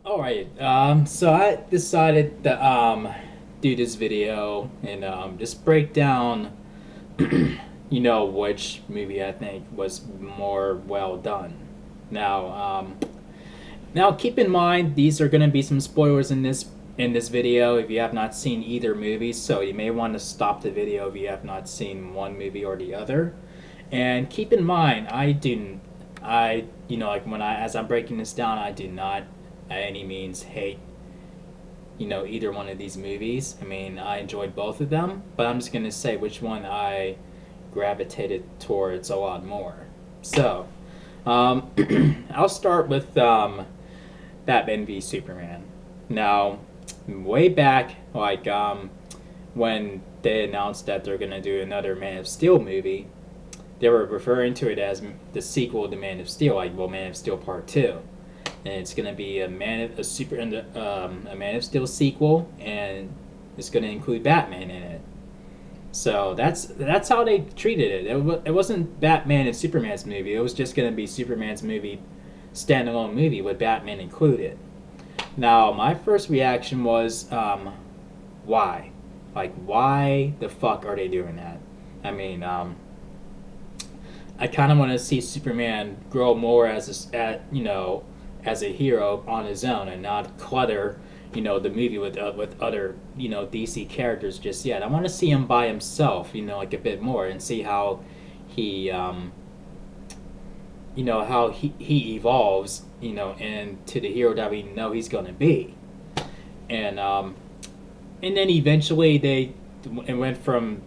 Alright, so I decided to do this video and just break down, which movie I think was more well done. Now, now keep in mind these are going to be some spoilers in this video if you have not seen either movie, so you may want to stop the video if you have not seen one movie or the other. And keep in mind, like as I'm breaking this down, I do not by any means hate either one of these movies. I mean, I enjoyed both of them, but I'm just gonna say which one I gravitated towards a lot more. So, I'll start with Batman v Superman. Now, way back, when they announced that they're gonna do another Man of Steel movie, they were referring to it as the sequel to Man of Steel, like Man of Steel Part Two, and it's gonna be a Man of Steel sequel, and it's gonna include Batman in it. So that's how they treated it. It wasn't Batman and Superman's movie. It was just gonna be Superman's movie, standalone movie with Batman included. Now my first reaction was, why? Like, why the fuck are they doing that? I mean, I kind of want to see Superman grow more as a hero on his own and not clutter the movie with other DC characters just yet. I want to see him by himself, like a bit more, and see how he he evolves into the hero that we know he's going to be. And then eventually it went from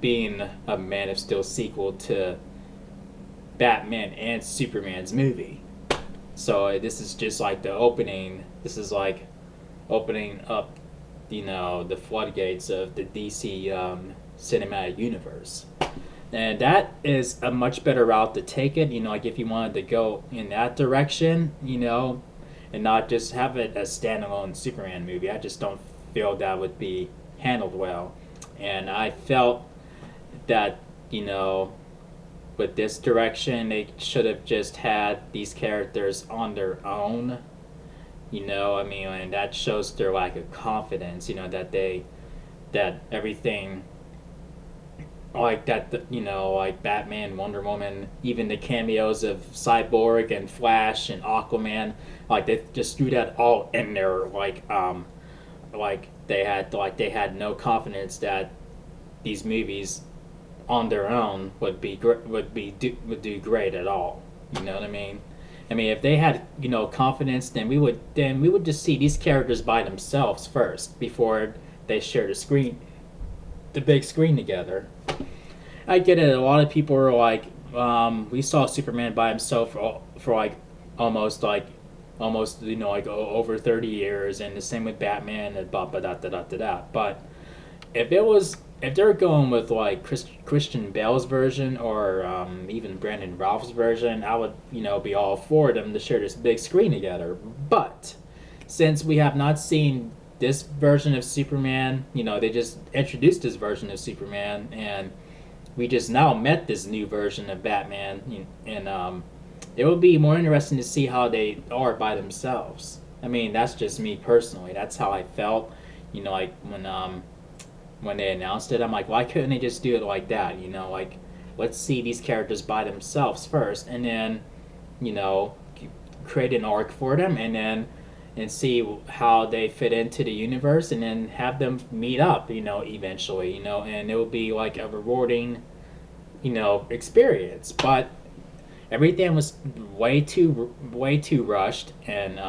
being a Man of Steel sequel to Batman and Superman's movie. So this is just like the opening. This is like opening up, the floodgates of the DC cinematic universe, and that is a much better route to take it. Like if you wanted to go in that direction, and not just have it as standalone Superman movie. I just don't feel that would be handled well, and I felt that with this direction, they should have just had these characters on their own. I mean, and that shows their lack of confidence. That everything like that. Like Batman, Wonder Woman, even the cameos of Cyborg and Flash and Aquaman. Like they just threw that all in there. Like they had no confidence that these movies on their own would do great at all. You know what I mean? I mean, if they had confidence, then we would just see these characters by themselves first before they share the big screen together. I get it. A lot of people are like, we saw Superman by himself for like almost over 30 years, and the same with Batman and blah blah da da da da da. But if they're going with like Christian Bale's version or even Brandon Routh's version, I would be all for them to share this big screen together. But since we have not seen this version of Superman, they just introduced this version of Superman, and we just now met this new version of Batman, and it would be more interesting to see how they are by themselves. I mean, that's just me personally. That's how I felt, like when they announced it. I'm like, why couldn't they just do it like that? Like, let's see these characters by themselves first, and then, you know, create an arc for them, and see how they fit into the universe, and then have them meet up, eventually, and it will be like a rewarding, experience. But everything was way too rushed, and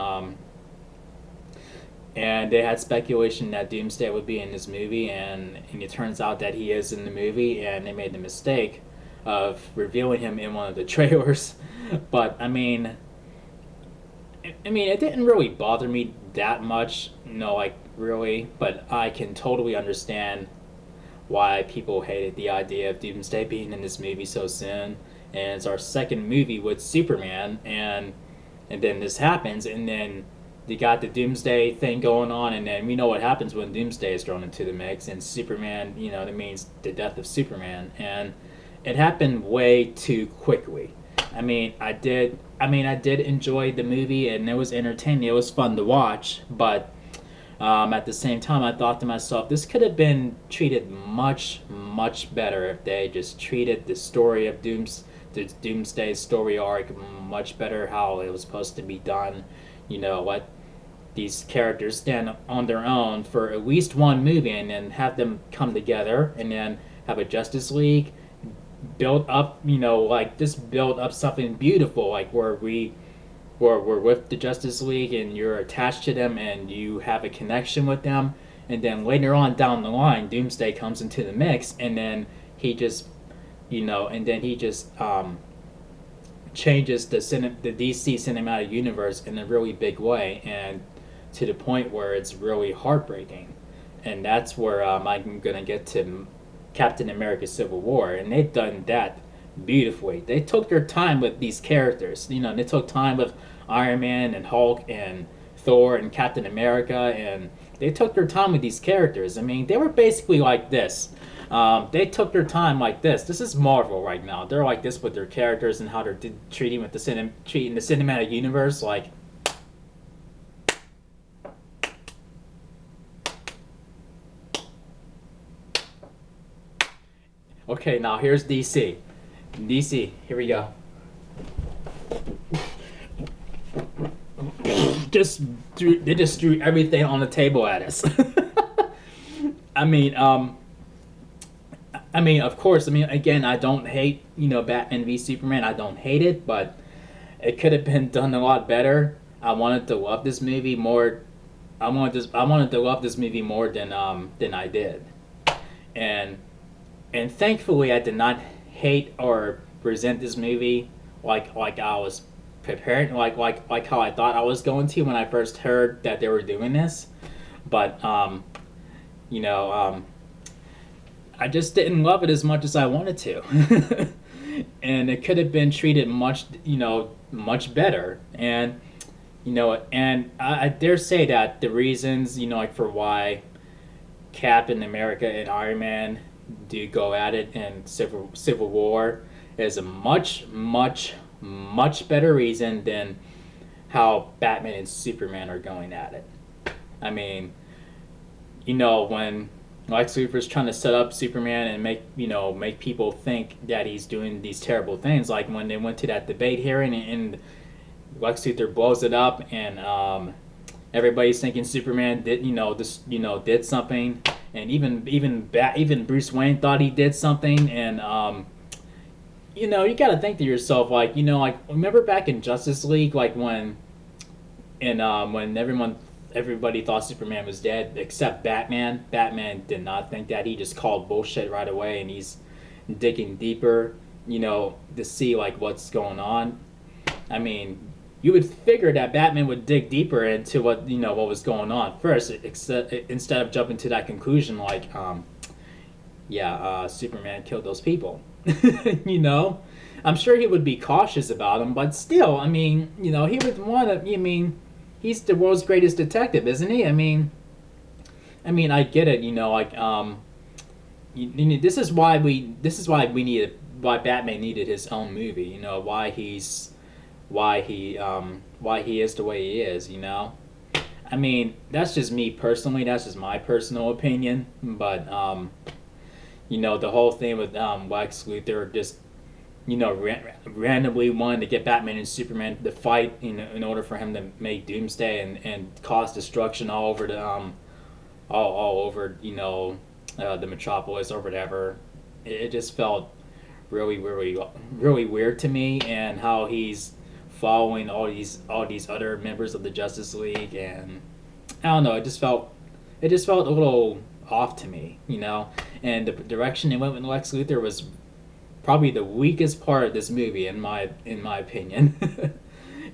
they had speculation that Doomsday would be in this movie, and it turns out that he is in the movie, and they made the mistake of revealing him in one of the trailers. But it didn't really bother me that much, like really. But I can totally understand why people hated the idea of Doomsday being in this movie so soon. And it's our second movie with Superman, and then this happens, and then you got the Doomsday thing going on, and then we know what happens when Doomsday is thrown into the mix, and Superman, that means the death of Superman, and it happened way too quickly. I did enjoy the movie, and it was entertaining. It was fun to watch, but at the same time, I thought to myself, this could have been treated much better if they just treated the story of the Doomsday story arc much better, how it was supposed to be done. You know, what these characters stand on their own for at least one movie, and then have them come together, and then have a Justice League build up, like just build up something beautiful, like where we're with the Justice League and you're attached to them and you have a connection with them, and then later on down the line, Doomsday comes into the mix, and then he just, and then he just changes the DC cinematic universe in a really big way, and to the point where it's really heartbreaking, and that's where I'm gonna get to Captain America: Civil War, and they've done that beautifully. They took their time with these characters. They took time with Iron Man and Hulk and Thor and Captain America, and they took their time with these characters. I mean, they were basically like this. They took their time like this. This is Marvel right now. They're like this with their characters and how they're treating treating the cinematic universe. Like, okay, now here's DC. DC, here we go. They just threw everything on the table at us. I mean, of course. Again, I don't hate Batman v Superman. I don't hate it, but it could have been done a lot better. I wanted to love this movie more. I wanted to love this movie more than I did, and thankfully I did not hate or resent this movie like I was prepared, like how I thought I was going to when I first heard that they were doing this. But you know, I just didn't love it as much as I wanted to, and it could have been treated much better. And I dare say that the reasons like for why Captain America and Iron Man do go at it in Civil War is a much better reason than how Batman and Superman are going at it. I mean, when Lex Luthor's trying to set up Superman and make people think that he's doing these terrible things, like when they went to that debate hearing and Lex Luthor blows it up, and everybody's thinking Superman did something, and even Bruce Wayne thought he did something, and you got to think to yourself, like remember back in Justice League, like when everybody thought Superman was dead except Batman. Batman did not think that. He just called bullshit right away, and he's digging deeper, to see like what's going on. I mean, you would figure that Batman would dig deeper into what was going on first, instead of jumping to that conclusion like, Superman killed those people. I'm sure he would be cautious about him, but still, he would want to. He's the world's greatest detective, isn't he? I get it. This is why why Batman needed his own movie. Why he is the way he is. That's just me personally. That's just my personal opinion. But the whole thing with Lex Luthor just randomly wanted to get Batman and Superman to fight in order for him to make Doomsday and cause destruction all over all over the metropolis or whatever. It just felt really weird to me, and how he's following all these other members of the Justice League, and I don't know, it just felt a little off to me, and the direction it went with Lex Luthor was probably the weakest part of this movie in my opinion.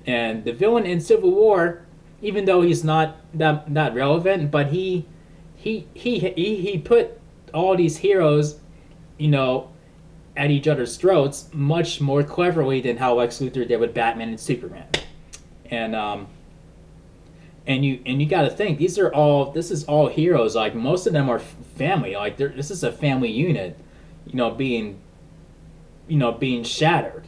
And the villain in Civil War, even though he's not relevant, but he put all these heroes, at each other's throats much more cleverly than how Lex Luthor did with Batman and Superman. And you got to think, this is all heroes. Like, most of them are family. Like, this is a family unit, being shattered.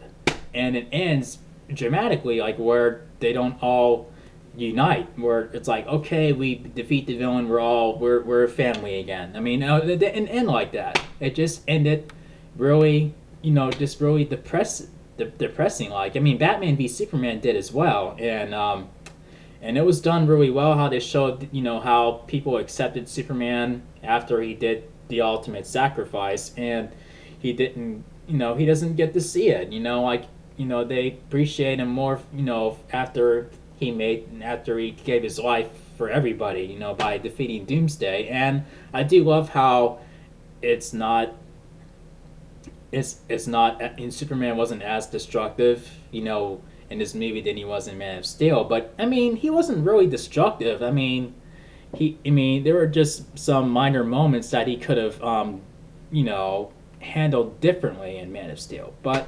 and it ends dramatically, like where they don't all unite, where it's like, okay, we defeat the villain, we're a family again. I mean, it didn't end like that. It just ended really, just really depressing. Like, I mean, Batman v Superman did as well, and it was done really well. How they showed, how people accepted Superman after he did the ultimate sacrifice, and he didn't, he doesn't get to see it. Like, they appreciate him more, after he gave his life for everybody, by defeating Doomsday. And I do love how it's not it's not in Superman wasn't as destructive, in this movie than he was in Man of Steel. But I mean, he wasn't really destructive. There were just some minor moments that he could have, handled differently in Man of Steel. But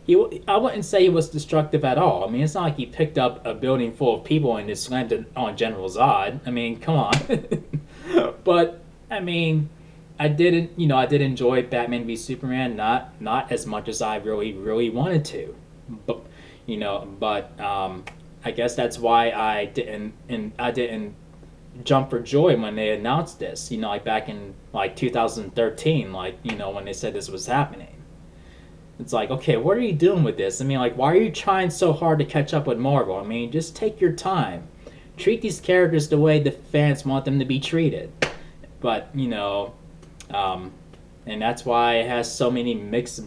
I wouldn't say he was destructive at all. I mean, it's not like he picked up a building full of people and just slammed it on General Zod. I mean, come on. But I mean, I did enjoy Batman v Superman, not as much as I really wanted to, but I guess that's why I didn't jump for joy when they announced this. Like back in like 2013, when they said this was happening. It's like, okay, what are you doing with this? I mean, like, why are you trying so hard to catch up with Marvel? I mean, just take your time. Treat these characters the way the fans want them to be treated. But, and that's why it has so many mixed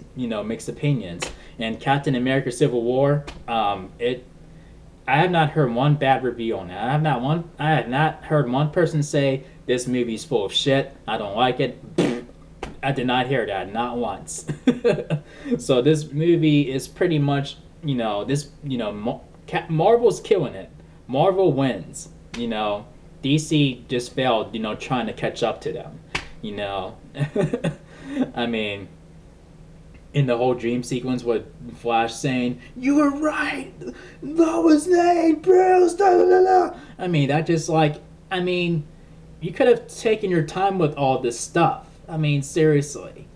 opinions. And Captain America: Civil War, I have not heard one bad review on it. I have not heard one person say this movie's full of shit. I don't like it. I did not hear that, not once. So this movie is pretty much, Marvel's killing it. Marvel wins. DC just failed, trying to catch up to them. I mean, in the whole dream sequence with Flash saying, "You were right, Lois Lane, Bruce, da da da da." I mean, you could have taken your time with all this stuff. I mean, seriously.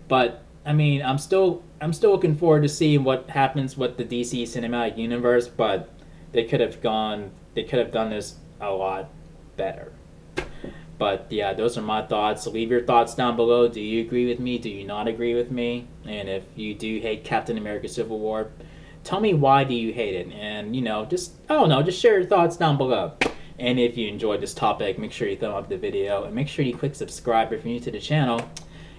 But I mean, I'm still looking forward to seeing what happens with the DC Cinematic Universe. But they could have done this a lot better. But yeah, those are my thoughts. So leave your thoughts down below. Do you agree with me? Do you not agree with me? And if you do hate Captain America: Civil War, tell me why do you hate it? And just share your thoughts down below. And if you enjoyed this topic, make sure you thumb up the video and make sure you click subscribe if you're new to the channel.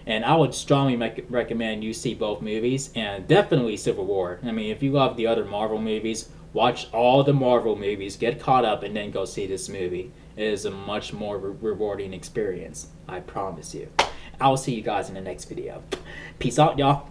And I would strongly recommend you see both movies, and definitely Civil War. I mean, if you love the other Marvel movies, watch all the Marvel movies, get caught up, and then go see this movie. It is a much more rewarding experience, I promise you. I will see you guys in the next video. Peace out, y'all.